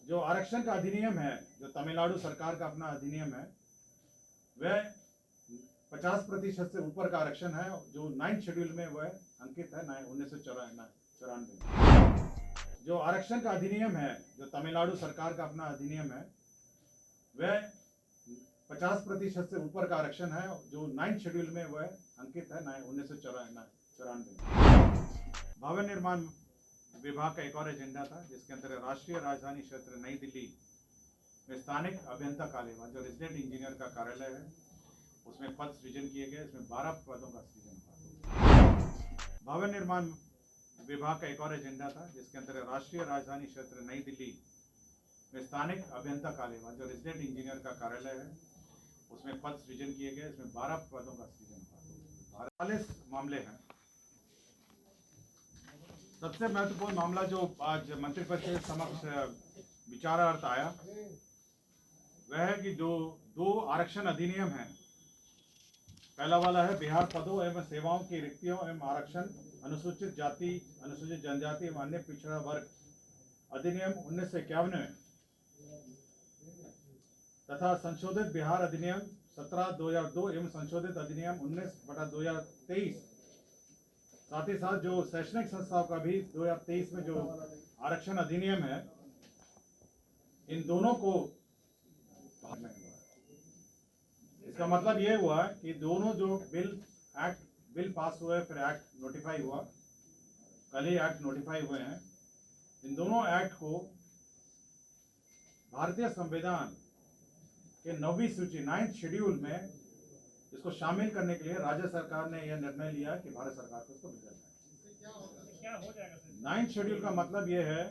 जो आरक्षण का अधिनियम है, जो तमिलनाडु सरकार का अपना अधिनियम है, वह 50% से ऊपर का आरक्षण है जो 9th शेड्यूल में वह अंकित है 1994। जो आरक्षण का अधिनियम है, जो तमिलनाडु सरकार का अपना अधिनियम है, वह 50% से ऊपर का आरक्षण है जो 9th शेड्यूल में वह अंकित है 1994। भवन निर्माण विभाग का एक और एजेंडा था जिसके अंतर्गत राष्ट्रीय राजधानी क्षेत्र नई दिल्ली में स्थानिक अभियंता कार्यालय जो रेजिडेंट इंजीनियर का कार्यालय है उसमें पद सृजन किए गए। इसमें 12 पदों का सृजन हुआ। भवन निर्माण विभाग का एक और एजेंडा था जिसके अंतर्गत राष्ट्रीय राजधानी क्षेत्र नई दिल्ली में स्थानिक अभियंता कार्यालय जो रेजिडेंट इंजीनियर का कार्यालय है उसमें पद सृजन किए गए। इसमें 12 पदों का सृजन हुआ। 48 मामले हैं। सबसे महत्वपूर्ण मामला जो आज मंत्रिपरिषद के समक्ष विचारार्थ आया वह है कि जो दो आरक्षण अधिनियम हैं। पहला वाला है बिहार पदों एवं सेवाओं की रिक्तियों एवं आरक्षण अनुसूचित जाति, अनुसूचित जनजाति एवं अन्य पिछड़ा वर्ग अधिनियम 1951 में तथा संशोधित बिहार अधिनियम 17/2002 एवं संशोधित अधिनियम 19/2023। साथ ही साथ जो शैक्षणिक संस्थाओं का भी 2023 में जो आरक्षण अधिनियम है, इन दोनों को इसका मतलब ये हुआ कि दोनों जो बिल पास हुए, फिर एक्ट नोटिफाई हुआ, कल ही एक्ट नोटिफाई हुए हैं। इन दोनों एक्ट को भारतीय संविधान के 9वीं सूची 9th शेड्यूल में इसको शामिल करने के लिए राज्य सरकार ने यह निर्णय लिया कि भारत सरकार को इसको भेजा जाए। 9th शेड्यूल का मतलब यह है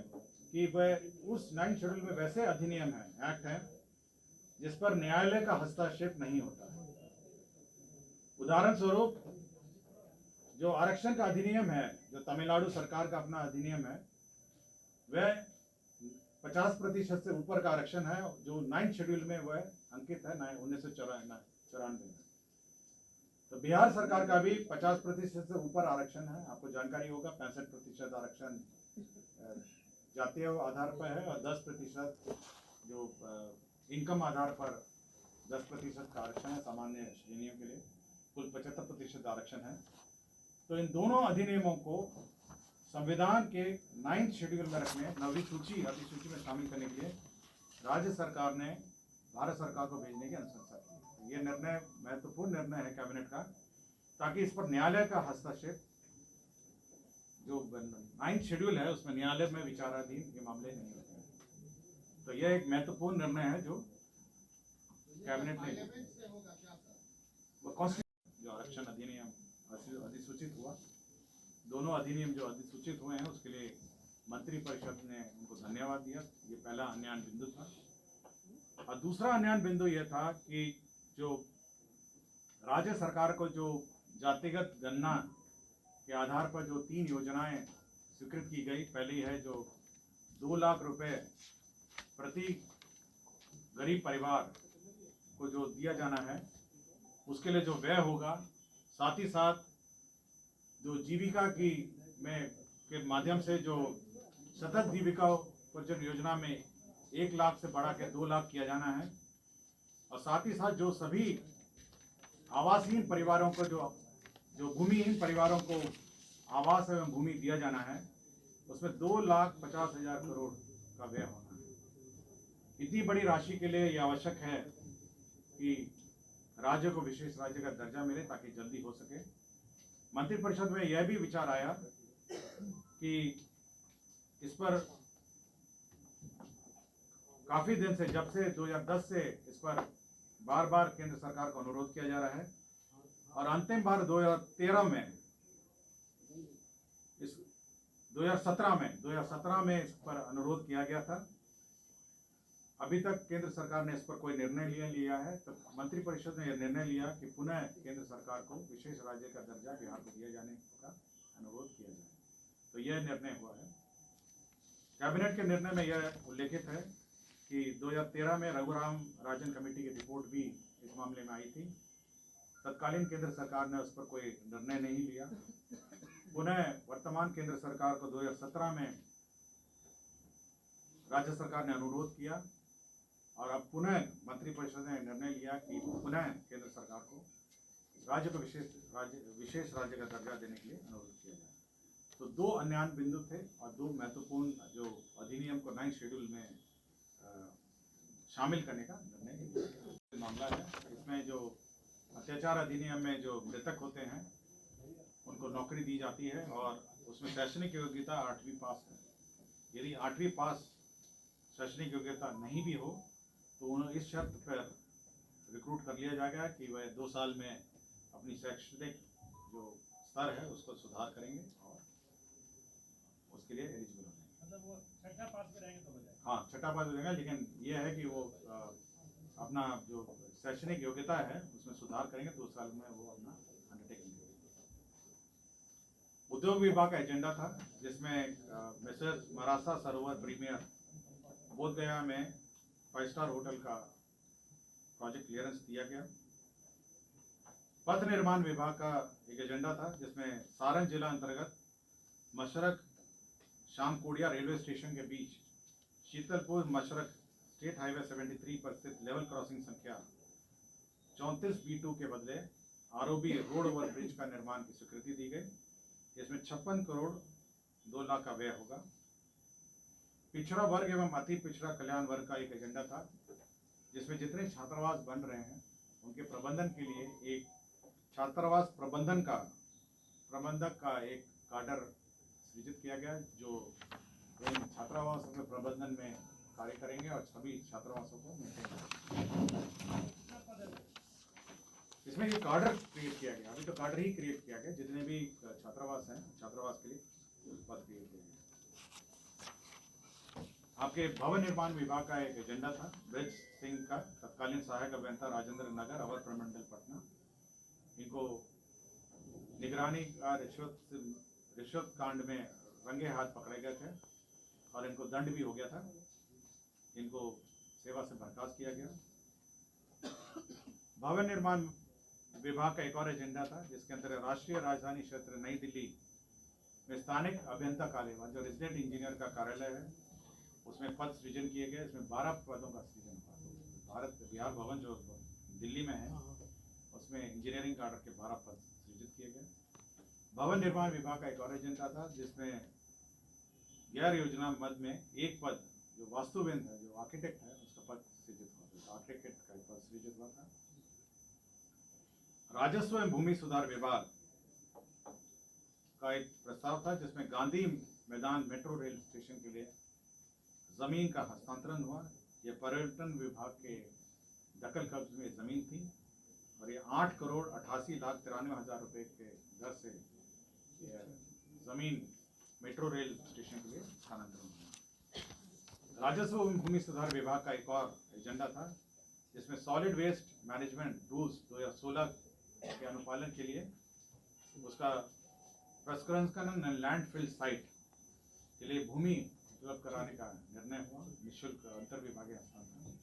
कि वह उस 9th शेड्यूल में वैसे अधिनियम है, एक्ट है, जिस पर न्यायालय का हस्तक्षेप नहीं होता है। उदाहरण स्वरूप जो आरक्षण का अधिनियम है, जो तमिलनाडु सरकार का अपना अधिनियम है, वह 50% से ऊपर का आरक्षण है जो 9th शेड्यूल में वह अंकित है 1994 में। तो बिहार सरकार का भी 50% से ऊपर आरक्षण है। आपको जानकारी होगा 65% आरक्षण जातीय आधार पर है और 10% जो इनकम आधार पर 10% का आरक्षण है सामान्य श्रेणियों के लिए। कुल 75% आरक्षण है। तो इन दोनों अधिनियमों को संविधान के 9th शेड्यूल में रखने, 9वीं सूची अधिसूची में शामिल करने के लिए राज्य सरकार ने भारत सरकार को भेजने की अनुशंसा की। ये निर्णय महत्वपूर्ण निर्णय है कैबिनेट का, ताकि इस पर न्यायालय का हस्तक्षेप, जो 9th शेड्यूल है उसमें न्यायालय में विचाराधीन ये मामले नहीं होते हैं। तो यह एक महत्वपूर्ण निर्णय है जो कैबिनेट ने लिया। जो आरक्षण अधिनियम अधिसूचित हुआ, दोनों अधिनियम जो अधिसूचित हुए हैं उसके लिए मंत्रिपरिषद ने उनको धन्यवाद दिया। ये पहला अन्यान बिंदु था। और दूसरा अन्यान बिंदु यह था कि जो राज्य सरकार को जो जातिगत गणना के आधार पर जो 3 योजनाएं स्वीकृत की गई, पहली है जो 2 लाख रुपए प्रति गरीब परिवार को जो दिया जाना है, उसके लिए जो व्यय होगा, साथ ही साथ जो जीविका के माध्यम से जो सतत जीविका उपार्जन योजना में 1 लाख से बढ़ा के 2 लाख किया जाना है। और साथ ही साथ जो सभी आवासहीन परिवारों को जो भूमिहीन परिवारों को आवास एवं भूमि दिया जाना है, उसमें 2,50,000 करोड़ का व्यय होना है। इतनी बड़ी राशि के लिए यह आवश्यक है कि राज्य को विशेष राज्य का दर्जा मिले ताकि जल्दी हो सके। मंत्रिपरिषद में यह भी विचार आया कि इस पर काफी दिन से, जब से 2010 से इस पर बार बार केंद्र सरकार को अनुरोध किया जा रहा है और अंतिम बार 2017 में इस पर अनुरोध किया गया था। अभी तक केंद्र सरकार ने इस पर कोई निर्णय लिया है। तो मंत्रिपरिषद ने यह निर्णय लिया कि पुनः केंद्र सरकार को विशेष राज्य का दर्जा बिहार को दिया जाने का अनुरोध किया जाए। तो यह निर्णय हुआ है। कैबिनेट के निर्णय में यह उल्लेखित है कि 2013 में रघुराम राजन कमेटी की रिपोर्ट भी इस मामले में आई थी। तत्कालीन केंद्र सरकार ने उस पर कोई निर्णय नहीं लिया। पुनः वर्तमान केंद्र सरकार को 2017 में राज्य सरकार ने अनुरोध किया और अब पुनः मंत्रिपरिषद ने निर्णय लिया कि पुनः केंद्र सरकार को राज्य को विशेष राज्य का दर्जा देने के लिए अनुरोध किया जाए। तो दो अन्यान बिंदु थे और दो महत्वपूर्ण जो अधिनियम को 9 शेड्यूल में शामिल करने का निर्णय मामला है। इसमें जो अत्याचार अधिनियम में जो मृतक होते हैं उनको नौकरी दी जाती है और उसमें शैक्षणिक योग्यता 8वीं पास है। यदि 8वीं पास शैक्षणिक योग्यता नहीं भी हो तो उन्हें इस शर्त पर रिक्रूट कर लिया जाएगा कि वह 2 साल में अपनी शैक्षणिक जो स्तर है उसको सुधार करेंगे और उसके लिए एलिजिबल हो जाएंगे। मतलब वो छठा पास में रहेंगे तो हो जाएगा। हाँ, छठा पास हो जाएगा, लेकिन यह है कि वो अपना जो शैक्षणिक योग्यता है उसमें सुधार करेंगे, 2 साल में वो अपना अंडरटेकिंग करेंगे। उद्योग विभाग का एजेंडा था जिसमें मिसेस मरासा सरोवर प्रीमियर बोधगया में 5 स्टार होटल का प्रोजेक्ट क्लियरेंस दिया गया। पथ निर्माण विभाग का एक एजेंडा था जिसमें सारण जिला अंतर्गत मशरक शामकोडिया रेलवे स्टेशन के बीच शीतलपुर मशरक स्टेट हाईवे 73 पर स्थित लेवल क्रॉसिंग संख्या 34B2 के बदले आरओबी रोड ओवर ब्रिज का निर्माण की स्वीकृति दी गई। इसमें 56 करोड़ 2 लाख का व्यय होगा। पिछड़ा वर्ग एवं अति पिछड़ा कल्याण वर्ग का एक एजेंडा था जिसमें जितने छात्रावास बन रहे हैं उनके प्रबंधन के लिए एक छात्रावास प्रबंधक का एक काडर सृजित किया गया जो इन छात्रावासों के प्रबंधन में कार्य करेंगे और सभी छात्रावासों को मेंटेन करेंगे। इसमें ये काडर क्रिएट किया गया, अभी तो काडर ही क्रिएट किया गया, जितने भी छात्रावास हैं छात्रावास के लिए पद क्रिएट किया गया। आपके भवन निर्माण विभाग का एक एजेंडा था ब्रज सिंह का तत्कालीन सहायक अभियंता राजेंद्र नगर अवर प्रमंडल पटना। इनको निगरानी का रिश्वत कांड में रंगे हाथ पकड़े गए थे और इनको दंड भी हो गया था। इनको सेवा से बर्खास्त किया गया। भवन निर्माण विभाग का एक और एजेंडा था जिसके अंतर्गत राष्ट्रीय राजधानी क्षेत्र नई दिल्ली में स्थानिक अभियंता कार्यालय जो रेजिडेंट इंजीनियर का कार्यालय है उसमें पद सृजन किए गए। इसमें 12 पदों का सृजन हुआ। भारत बिहार भवन जो दिल्ली में है उसमें इंजीनियरिंग कार्डर के 12 पद सृजित किए गए। भवन निर्माण विभाग का एक और एजेंडा था जिसमें गैर योजना मद में एक पद जो वास्तुविद है जो आर्किटेक्ट है उसका पद सृजित हुआ। आर्किटेक्ट का पद सृजित हुआ था। राजस्व एवं भूमि सुधार विभाग का एक प्रस्ताव था जिसमें गांधी मैदान मेट्रो रेल स्टेशन के लिए जमीन का हस्तांतरण हुआ। यह पर्यटन विभाग के दखल कब्ज में जमीन थी और ये 8 करोड़ 88 लाख 93 हजार रुपए के दर से जमीन मेट्रो रेल स्टेशन के लिए स्थानांतरण हुआ। राजस्व एवं भूमि सुधार विभाग का एक और एजेंडा था जिसमें सॉलिड वेस्ट मैनेजमेंट रूल्स 2016 के अनुपालन के लिए उसका प्रसंस्करण लैंडफिल साइट के लिए भूमि उपलब्ध कराने का निर्णय हुआ। निःशुल्क अंतर विभागीय हस्तांतरण।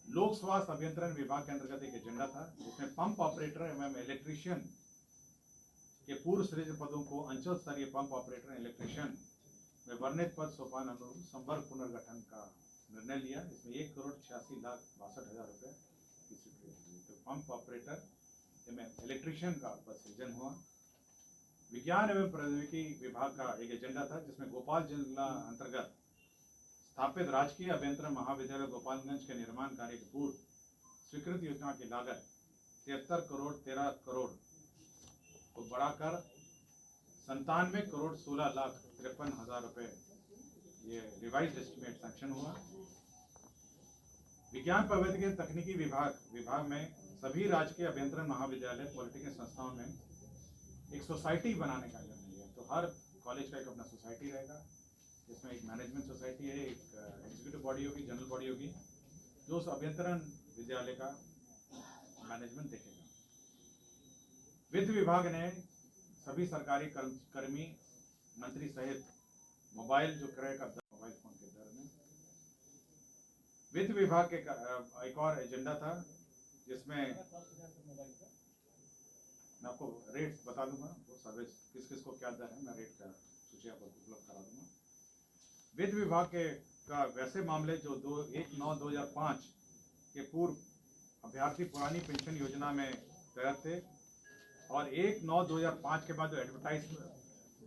लोक स्वास्थ्य अभियंत्रण विभाग के अंतर्गत एक एजेंडा था जिसमें पंप ऑपरेटर एवं इलेक्ट्रीशियन के पूर्व सृजित पदों को अंचल स्तरीय पंप ऑपरेटर इलेक्ट्रीशियन में वर्णित पद सोपान अनुरूप संवर्ग पुनर्गठन का निर्णय लिया। इसमें 1 करोड़ 86 लाख 62 हजार रुपए की स्वीकृति। तो पंप ऑपरेटर एवं इलेक्ट्रीशियन का पद सृजन हुआ। विज्ञान एवं प्रौद्योगिकी विभाग का एक एजेंडा था जिसमें भोपाल जिला अंतर्गत स्थापित राजकीय अभियंत्रण महाविद्यालय गोपालगंज के निर्माण कार्य की पूर्व स्वीकृत योजना की लागत 73 करोड़ 13 करोड़ को बढ़ाकर 97 करोड़ 16 लाख 53 हजार रुपए ये रिवाइज एस्टिमेट सैंक्शन हुआ। विज्ञान प्रौद्योगिकी तकनीकी विभाग में सभी राजकीय अभियंत्रण महाविद्यालय पॉलिटेक्निक संस्थाओं में एक सोसाइटी बनाने का निर्णय लिया। तो हर कॉलेज का एक अपना सोसाइटी रहेगा जिसमें एक मैनेजमेंट सोसाइटी है, एक एग्जीक्यूटिव बॉडी होगी, जनरल बॉडी होगी जो उस अभियंत्रण विद्यालय का मैनेजमेंट देखेगा। वित्त विभाग ने सभी सरकारी कर्मी मंत्री सहित मोबाइल जो क्रय का दर मोबाइल फोन के दर में वित्त विभाग के एक और एजेंडा था जिसमें मैं आपको रेट बता दूंगा, वो सर्विस किस किस को क्या दर है, मैं रेट का सूची आपको उपलब्ध करा दूंगा। वित्त विभाग के का वैसे मामले जो 1/9/2005 के पूर्व अभ्यर्थी पुरानी पेंशन योजना में तैयार थे और 1/9/2005 के बाद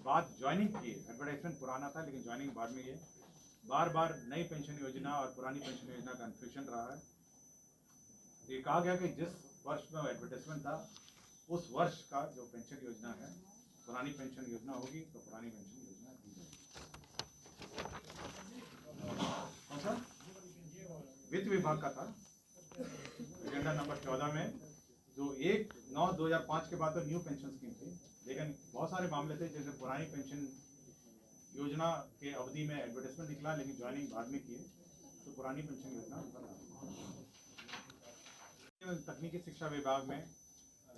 बाद ज्वाइनिंग किए। एडवर्टाइजमेंट पुराना था लेकिन ज्वाइनिंग बाद में ये बार बार नई पेंशन योजना और पुरानी पेंशन योजना का कन्फ्यूजन रहा है। तो ये कहा गया कि जिस वर्ष में एडवर्टाइजमेंट था उस वर्ष का जो पेंशन योजना है पुरानी पेंशन योजना होगी तो पुरानी पेंशन योजना दी जाएगी। कौन सा वित्त विभाग का था एजेंडा नंबर 14 में जो 1/9/2005 के बाद तो न्यू पेंशन स्कीम थी, लेकिन बहुत सारे मामले थे जैसे पुरानी पेंशन योजना के अवधि में एडवर्टाइजमेंट निकला लेकिन ज्वाइनिंग बाद में किए तो पुरानी पेंशन योजना। तकनीकी शिक्षा विभाग में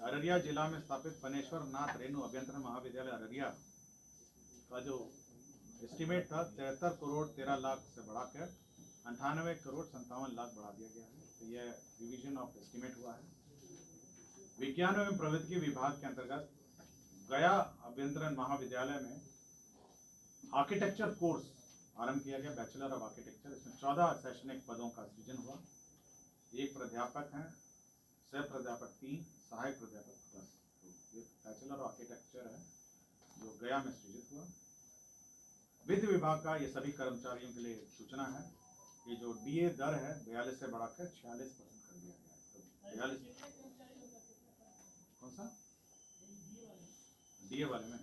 अररिया जिला में स्थापित फनेश्वर नाथ रेणु अभियंत्रण महाविद्यालय अररिया का जो एस्टिमेट था 73 करोड़ 13 लाख से बढ़ाकर 98 करोड़ 57 लाख बढ़ा दिया गया है। तो यह रिवीजन ऑफ एस्टिमेट हुआ है। विज्ञान एवं प्रौद्योगिकी विभाग के अंतर्गत गया अभियंत्रण महाविद्यालय में आर्किटेक्चर कोर्स आरंभ किया गया, बैचलर ऑफ आर्किटेक्चर। इसमें 14 शैक्षणिक पदों का सृजन हुआ। एक प्राध्यापक हैं, सह प्राध्यापक 3, सहायक प्राध्यापक 10। तो एक बैचलर ऑफ आर्किटेक्चर है जो गया में सृजित हुआ। वित्त विभाग का ये सभी कर्मचारियों के लिए सूचना है कि जो डीए दर है 42 से बढ़ाकर 46% कर दिया गया है। तो 42 कौन सा डीए वाले में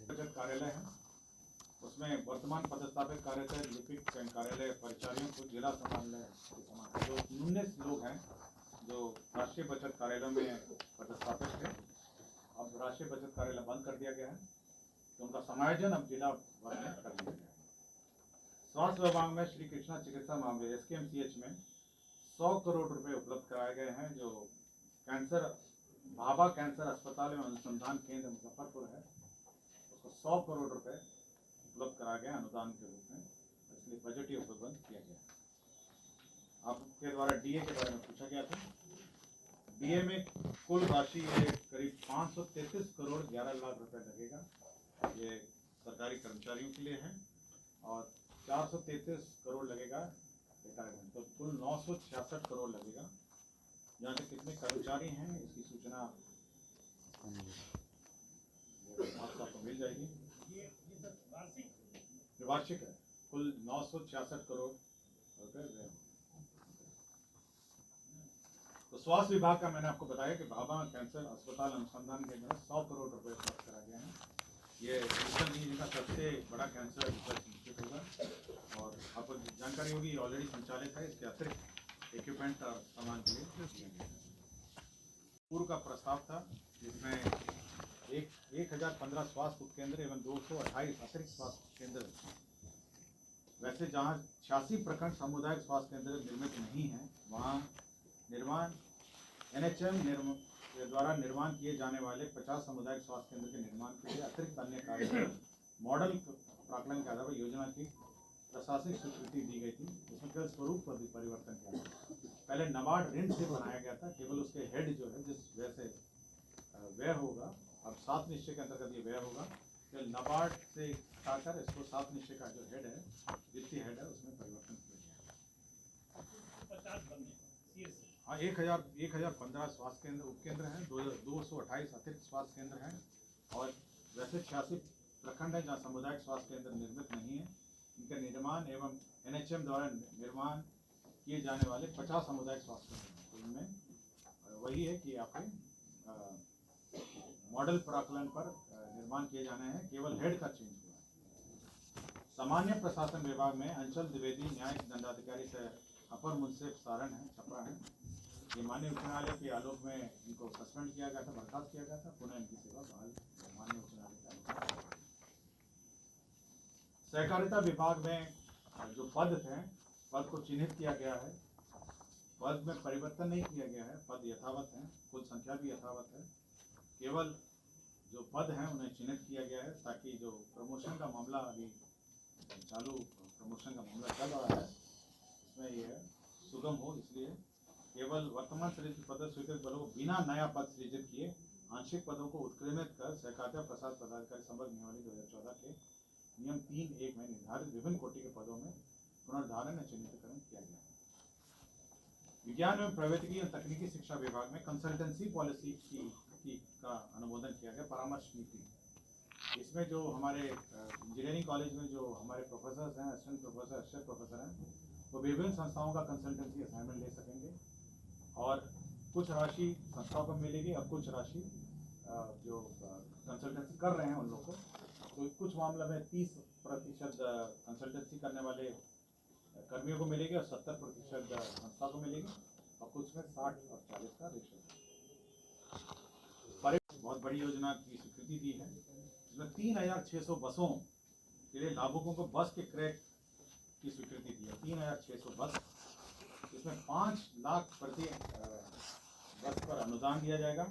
बचत कार्यालय है, उसमें वर्तमान पदस्थापित कार्यरत लिपिक कार्यालय परिचारियों को जिला संभालने जो 19 लोग हैं जो राष्ट्रीय बचत कार्यालय में पदस्थापित थे, अब राष्ट्रीय बचत कार्यालय बंद कर दिया गया है तो उनका समायोजन अब जिला भर में कर दिया गया है। स्वास्थ्य विभाग में श्री कृष्णा चिकित्सा मामले SKMCH में 100 करोड़ रुपए उपलब्ध कराए गए हैं। जो कैंसर भाभा कैंसर अस्पताल एवं अनुसंधान केंद्र मुजफ्फरपुर है उसको 100 करोड़ रुपए उपलब्ध कराया गया अनुदान के रूप में, इसलिए बजटीय उपलब्ध किया गया। आपके द्वारा डीए के बारे में पूछा गया था। डीए में कुल राशि करीब 533 करोड़ 11 लाख रुपए लगेगा। ये सरकारी कर्मचारियों के लिए है और 433 करोड़ लगेगा रिटायरमेंट, तो कुल 966 करोड़ लगेगा। यहाँ से कितने कर्मचारी हैं इसकी सूचना आपको मिल जाएगी। ये सर वार्षिक है, कुल 966 करोड़ रुपए। तो स्वास्थ्य विभाग का मैंने आपको बताया कि भाभा कैंसर अस्पताल अनुसंधान केंद्र में 100 करोड़ रुपए उपलब्ध करा गए हैं। ये डिजिटल नीति का सबसे बड़ा कैंसर रिसर्च इंस्टीट्यूट होगा और आपको जानकारी होगी ऑलरेडी संचालित है। इसके अतिरिक्त इक्विपमेंट और सामान के लिए पूर्व का प्रस्ताव था जिसमें 1015 स्वास्थ्य उपकेंद्र एवं 228 अतिरिक्त स्वास्थ्य केंद्र। वैसे जहाँ 86 प्रखंड सामुदायिक स्वास्थ्य केंद्र निर्मित नहीं है वहाँ निर्माण NHM द्वारा निर्माण किए जाने वाले 50 सामुदायिक स्वास्थ्य केंद्र के निर्माण के लिए अतिरिक्त अन्य कार्य मॉडल प्राकलन के आधार पर योजना की प्रशासनिक स्वीकृति दी गई थी। उसमें केवल स्वरूप पर भी परिवर्तन किया गया। पहले नबार्ड ऋण से बनाया गया था, केवल उसके हेड जो है जिस वैसे व्यय होगा, अब 7 निश्चय के अंतर्गत ये व्यय होगा, केवल नबार्ड से हटाकर इसको 7 निश्चय का जो हेड है वित्तीय हेड है उसमें परिवर्तन किया गया। 50 बनने हाँ 1015 स्वास्थ्य केंद्र उपकेंद्र हैं, 228 अतिरिक्त स्वास्थ्य केंद्र हैं और वैसे 86 प्रखंड हैं जहाँ सामुदायिक स्वास्थ्य केंद्र निर्मित नहीं है। इनका निर्माण एवं NHM द्वारा निर्माण किए जाने वाले 50 सामुदायिक स्वास्थ्य केंद्र। तो इनमें वही है कि आपके मॉडल प्राकलन पर निर्माण किए जाने हैं, केवल हेड का चेंज हुआ है। सामान्य प्रशासन विभाग में अंचल द्विवेदी न्यायिक दंडाधिकारी से अपर मुंसिफ सारण है, छपरा है। ये माननीय उच्च न्यायालय के आलोक में इनको सस्पेंड किया गया था, बर्खास्त किया गया था, पुनः इनकी सेवा बहाल माननीय उच्च न्यायालय के आलोक। सहकारिता विभाग में जो पद थे पद को चिन्हित किया गया है, पद में परिवर्तन नहीं किया गया है, पद यथावत हैं, कुल संख्या भी यथावत है, केवल जो पद हैं उन्हें चिन्हित किया गया है ताकि जो प्रमोशन का मामला अभी चालू प्रमोशन का मामला चल रहा है उसमें यह सुगम हो, इसलिए केवल वर्तमान सृजित पद स्वीकृत पदों को बिना नया पद सृजित किए आंशिक पदों को उत्क्रमित कर सहकारिता प्रसाद पदाधिकारी संवर्ग नियमावली 2014 के नियम 3(1) में निर्धारित विभिन्न कोटि के पदों में पुनर्धारण या चिन्हितकरण किया गया है। विज्ञान एवं प्रौद्योगिकी और तकनीकी शिक्षा विभाग में कंसल्टेंसी पॉलिसी का अनुमोदन किया गया, परामर्श नीति। इसमें जो हमारे इंजीनियरिंग कॉलेज में जो हमारे प्रोफेसर हैं, असिस्टेंट प्रोफेसर, असिस्टेंट प्रोफेसर हैं, वो विभिन्न संस्थाओं का कंसल्टेंसी असाइनमेंट ले सकेंगे और कुछ राशि संस्थाओं को मिलेगी और कुछ राशि जो कंसल्टेंसी कर रहे हैं उन लोग को, तो कुछ मामला में 30% कंसल्टेंसी करने वाले कर्मियों को मिलेगी और 70% संस्था को मिलेगी और कुछ में 60 और 40 का रेशो है। बहुत बड़ी योजना की स्वीकृति दी है, इसमें 3600 बसों के लिए लाभुकों को बस के क्रय की स्वीकृति दी है। 3600 बस, इसमें 5 लाख प्रति बस पर अनुदान दिया जाएगा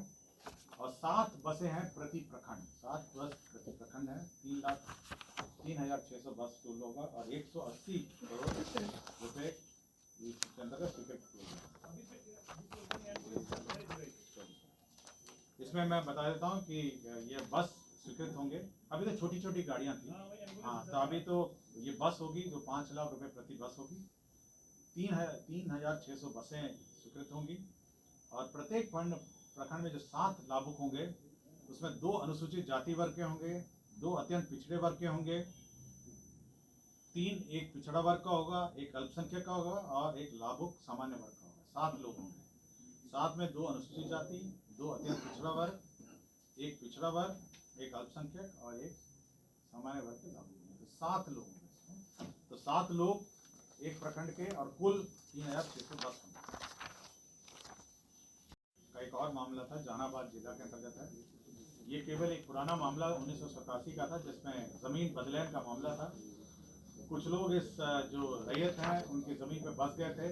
और 7 बसें हैं प्रति प्रखंड, 7 बस प्रति प्रखंड है। 3600 बस टूल होगा और 180 करोड़ रुपए इसके अंतर्गत स्वीकृत किए गए। इसमें मैं बता देता हूँ कि ये बस स्वीकृत होंगे। अभी तो छोटी छोटी गाड़ियाँ थी, हाँ, तो अभी तो ये बस होगी जो 5 लाख रुपए प्रति बस होगी। 3600 बसें स्वीकृत होंगी और प्रत्येक प्रखंड में जो 7 लाभुक होंगे उसमें 2 अनुसूचित जाति वर्ग के होंगे, 2 अत्यंत पिछड़े वर्ग के होंगे, 3 एक पिछड़ा वर्ग का होगा, 1 अल्पसंख्यक का होगा और 1 लाभुक सामान्य वर्ग का होगा। 7 लोग होंगे, 7 में 2 अनुसूचित जाति, 2 अत्यंत पिछड़ा वर्ग, 1 पिछड़ा वर्ग, 1 अल्पसंख्यक और 1 सामान्य वर्ग के लाभुक होंगे। तो 7 लोग होंगे। तो 7 लोग एक प्रखंड के और कुल 3610 होंगे। एक और मामला था, जहानाबाद जिला के अंतर्गत है। ये केवल एक पुराना मामला 1987 का था, जिसमें जमीन बदलैन का मामला था। कुछ लोग इस जो रैयत हैं उनकी जमीन पे बस गए थे।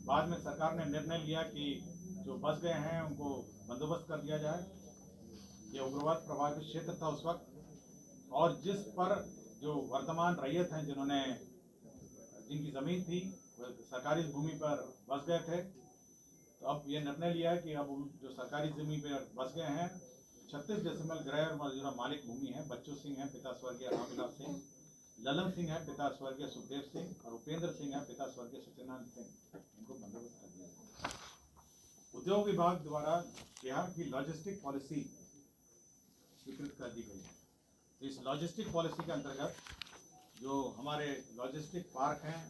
बाद में सरकार ने निर्णय लिया कि जो बस गए हैं उनको बंदोबस्त कर दिया जाए। ये उग्रवाद प्रभावित क्षेत्र था उस वक्त, और जिस पर जो वर्तमान रैयत हैं जिनकी जमीन थी सरकारी भूमि पर बस गए थे, तो अब ये निर्णय लिया है कि अब जो सरकारी जमीन पर बस गए हैं 36 डेसिमल गृह और मौजूदा मालिक भूमि है। बच्चू सिंह है, पिता स्वर्गीय रामविलास सिंह, ललन सिंह है, पिता स्वर्गीय सुखदेव सिंह, और उपेंद्र सिंह है, पिता स्वर्गीय सत्यनारायण सिंह। इनको बंदोबस्त कर दिया गया। उद्योग विभाग द्वारा बिहार की लॉजिस्टिक पॉलिसी स्वीकृत कर दी गई है। इस लॉजिस्टिक पॉलिसी के अंतर्गत जो हमारे लॉजिस्टिक पार्क हैं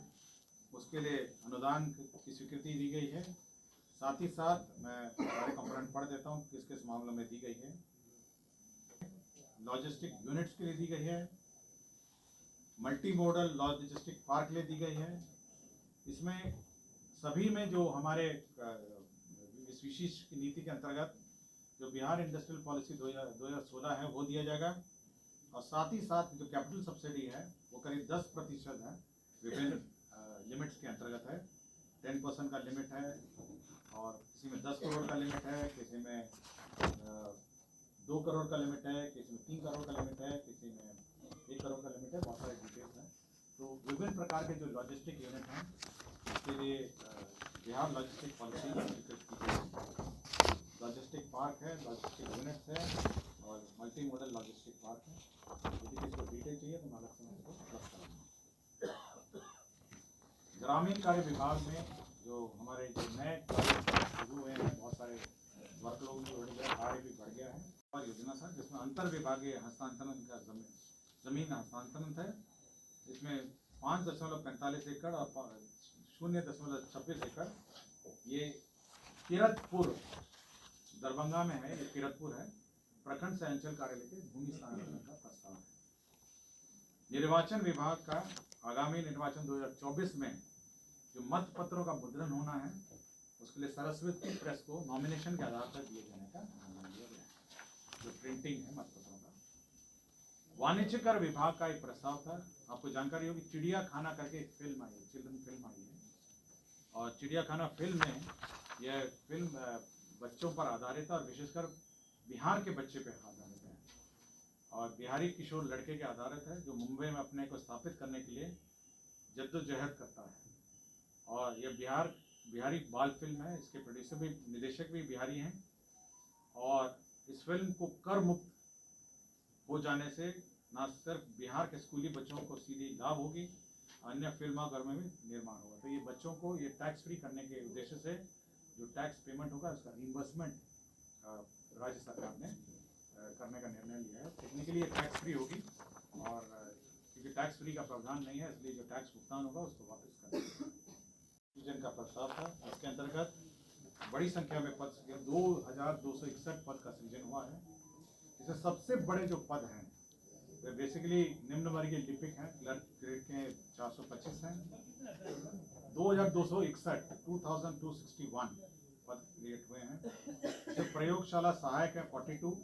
उसके लिए अनुदान की स्वीकृति दी गई है। साथ ही साथ मैं सारे कंपोनेंट पढ़ देता हूँ किस किस मामलों में दी गई है। लॉजिस्टिक यूनिट्स के लिए दी गई है, मल्टी मॉडल लॉजिस्टिक पार्क के लिए दी गई है। इसमें सभी में जो हमारे इस विशेष नीति के अंतर्गत जो बिहार इंडस्ट्रियल पॉलिसी 2016 है वो दिया जाएगा, और साथ ही साथ जो कैपिटल सब्सिडी है वो करीब 10% है। विभिन्न लिमिट्स के अंतर्गत है। 10% का लिमिट है, और किसी में 10 करोड़ का लिमिट है, किसी में 2 करोड़ का लिमिट है, किसी में 3 करोड़ का लिमिट है, किसी में 1 करोड़ का लिमिट है। बहुत सारे डिटेल्स हैं। तो विभिन्न प्रकार के जो लॉजिस्टिक यूनिट हैं उसके लिए बिहार लॉजिस्टिक पॉलिसी स्वीकृत की गई है। लॉजिस्टिक पार्क है, लॉजिस्टिक यूनिट्स है और मल्टी मॉडल लॉजिस्टिक पार्क है। यदि किसी को डिटेल चाहिए तो मैं अलग से उसको उपलब्ध कराऊंगा। ग्रामीण कार्य विभाग में जो हमारे जो नए कार्य शुरू हुए हैं, बहुत सारे वर्कलोड भी बढ़ गया, कार्य भी बढ़ गया है। और योजना था जिसमें अंतर विभागीय हस्तांतरण का जमीन हस्तांतरण है। इसमें 5.45 एकड़ और 0.26 एकड़ ये किरतपुर दरभंगा में है। ये किरतपुर है, प्रखंड से अंचल कार्यालय के भूमि स्थानांतरण का प्रस्ताव है। निर्वाचन विभाग का आगामी निर्वाचन 2024 में जो मत पत्रों का मुद्रण होना है उसके लिए सरस्वती प्रेस को नॉमिनेशन के आधार पर दिए जाने का निर्णय लिया गया है। जो प्रिंटिंग है मत पत्रों का। वाणिज्य कर विभाग का एक प्रस्ताव था। आपको जानकारी होगी चिड़िया खाना करके एक फिल्म आई है, चिल्ड्रन फिल्म आई है, और चिड़िया खाना फिल्म में यह फिल्म बच्चों पर आधारित है और विशेषकर बिहार के बच्चे पर आधारित है और बिहारी किशोर लड़के के आधारित है जो मुंबई में अपने को स्थापित करने के लिए जद्दोजहद करता है। और यह बिहारी बाल फिल्म है। इसके प्रोड्यूसर भी, निदेशक भी बिहारी हैं, और इस फिल्म को कर मुक्त हो जाने से न सिर्फ बिहार के स्कूली बच्चों को सीधी लाभ होगी, अन्य फिल्माघर में भी निर्माण होगा। तो ये बच्चों को ये टैक्स फ्री करने के उद्देश्य से जो टैक्स पेमेंट होगा उसका रिइंबर्समेंट राज्य सरकार ने करने का निर्णय लिया है। टेक्निकली ये टैक्स फ्री होगी और क्योंकि टैक्स फ्री का प्रावधान नहीं है इसलिए जो टैक्स भुगतान होगा उसको वापस करना का प्रस्ताव था। इसके अंतर्गत बड़ी संख्या में पद 2261 पद का सृजन हुआ है। इसमें सबसे बड़े जो पद हैं वे बेसिकली निम्न वर्गीय लिपिक हैं, क्लर्क ग्रेड के 425 हैं। 2261 पद क्रिएट हुए हैं। जो प्रयोगशाला सहायक है 42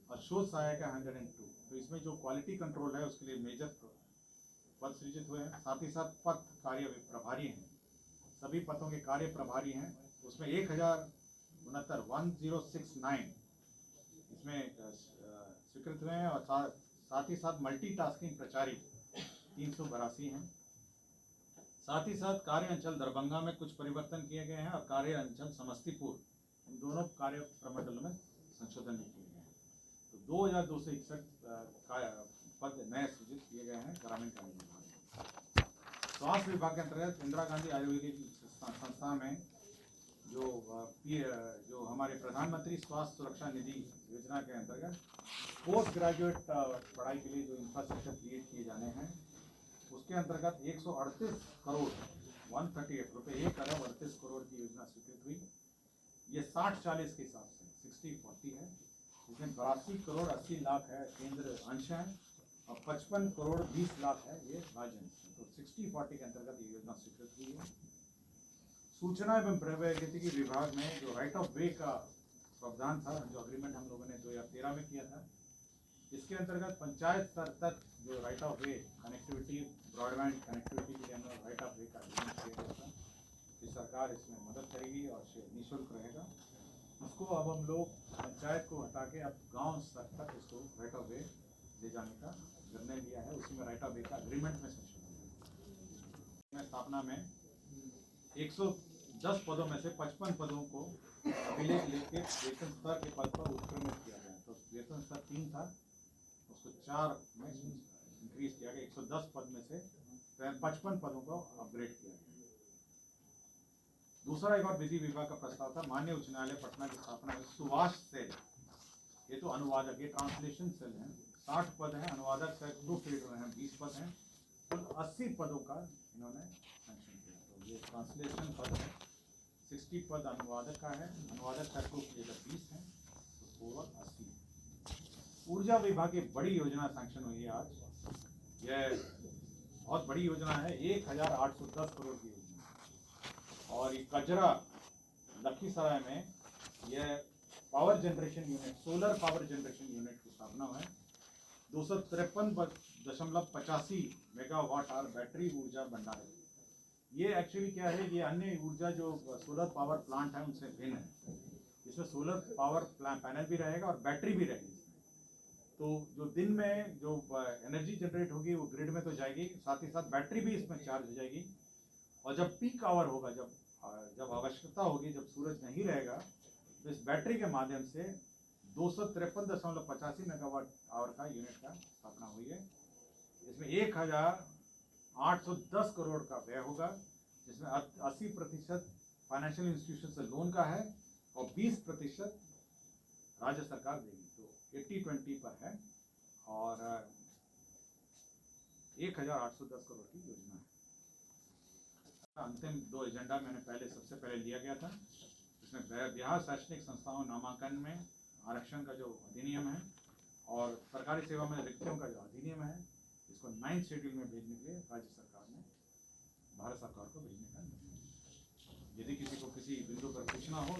और शोध सहायक है 102। तो इसमें जो क्वालिटी कंट्रोल है उसके लिए मेजर पद सृजित हुए हैं। साथ ही साथ पद कार्य प्रभारी हैं, सभी पदों के कार्य प्रभारी हैं। उसमें 1069 इसमें स्वीकृत हुए हैं और साथ ही साथ मल्टीटास्किंग प्रचारी 382 हैं। साथ ही साथ कार्य अंचल दरभंगा में कुछ परिवर्तन किए गए हैं और कार्य अंचल समस्तीपुर इन दोनों कार्य प्रमंडलों में संशोधन भी किए गए हैं। तो 2261 पद नए सृजित किए गए हैं ग्रामीण कार्य विभाग में। स्वास्थ्य विभाग के अंतर्गत इंदिरा गांधी आयुर्वेदिक संस्थान में जो हमारे प्रधानमंत्री स्वास्थ्य सुरक्षा निधि योजना के अंतर्गत पोस्ट ग्रेजुएट पढ़ाई के लिए जो इंफ्रास्ट्रक्चर क्रिएट किए जाने हैं उसके अंतर्गत 138 करोड़ 138 रुपये 1 अरब 38 करोड़ की योजना स्वीकृत हुई। ये 60-40 के हिसाब से 60-40 है। इसमें 82 करोड़ 80 लाख है केंद्र अंश है और 55 करोड़ 20 लाख है ये राज्य अंश है। तो 60-40 के अंतर्गत ये योजना स्वीकृत हुई है। सूचना एवं प्रौद्योगिकी विभाग में जो राइट ऑफ वे का प्रावधान था, जो अग्रीमेंट हम लोगों ने 2013 में किया था, इसके अंतर्गत पंचायत स्तर तक जो right of way connectivity broadband connectivity के लिए हमने राइट ऑफ वे का अग्रीमेंट किया गया था कि सरकार इसमें मदद करेगी और निःशुल्क रहेगा। उसको अब हम लोग पंचायत को हटा के अब गांव स्तर तक इसको राइट ऑफ वे ले जाने का निर्णय लिया है। उसी में राइट ऑफ वे का अग्रीमेंट में संशोधन स्थापना में 110 पदों में से 55 पदों को अभिलेख लेके वेतन स्तर के पद पर उत्क्रमित किया गया। तो वेतन स्तर 3 था, उसको 4 में इंक्रीज किया गया। 110 पद में से 55 पदों को अपग्रेड किया गया। दूसरा एक और विधि विभाग का प्रस्ताव था, माननीय उच्च न्यायालय पटना की स्थापना में सुभाष सेल, ये तो अनुवादक, ये ट्रांसलेशन सेल है, 60 पद हैं। अनुवादक सेल प्रूफ रीडर हैं 20 पद हैं। कुल 80 पदों का इन्होंने सैंक्शन किया। तो ये ट्रांसलेशन पद है, 60 पद अनुवादक का है, अनुवादक सेल प्रूफ रीडर 20 हैं, तो टोटल 80 है। ऊर्जा विभाग की बड़ी योजना सैंक्शन हुई है आज। यह बहुत बड़ी योजना है, 1810 करोड़ की योजना। और ये कजरा लखीसराय में यह power generation unit, solar power generation unit की स्थापना है। 253.85 मेगावाट आवर बैटरी ऊर्जा भंडार है। ये एक्चुअली क्या है, ये अन्य ऊर्जा जो सोलर पावर प्लांट है उनसे भिन्न है। इसमें सोलर पावर पैनल भी रहेगा और बैटरी भी रहेगी। तो जो दिन में जो एनर्जी जनरेट होगी वो ग्रिड में तो जाएगी, साथ ही साथ बैटरी भी इसमें चार्ज हो जाएगी। और जब पीक आवर होगा, जब आवश्यकता होगी, जब सूरज नहीं रहेगा, तो इस बैटरी के माध्यम से 253.85 मेगावाट आवर का यूनिट का स्थापना हुई है। इसमें 1810 करोड़ का व्यय होगा, जिसमें 80% फाइनेंशियल इंस्टीट्यूशन से लोन का है और 20% राज्य सरकार देगी। तो 80-20 पर है और 1810 करोड़ की योजना है। अंतिम 2 एजेंडा मैंने सबसे पहले लिया गया था। इसमें बिहार शैक्षणिक संस्थाओं नामांकन में आरक्षण का जो अधिनियम है और सरकारी सेवा में रिक्तियों का जो अधिनियम है, इसको 9th शेड्यूल में भेजने के लिए राज्य सरकार ने भारत सरकार को भेजने का निर्णय लिया। यदि किसी को किसी बिंदु पर पूछना हो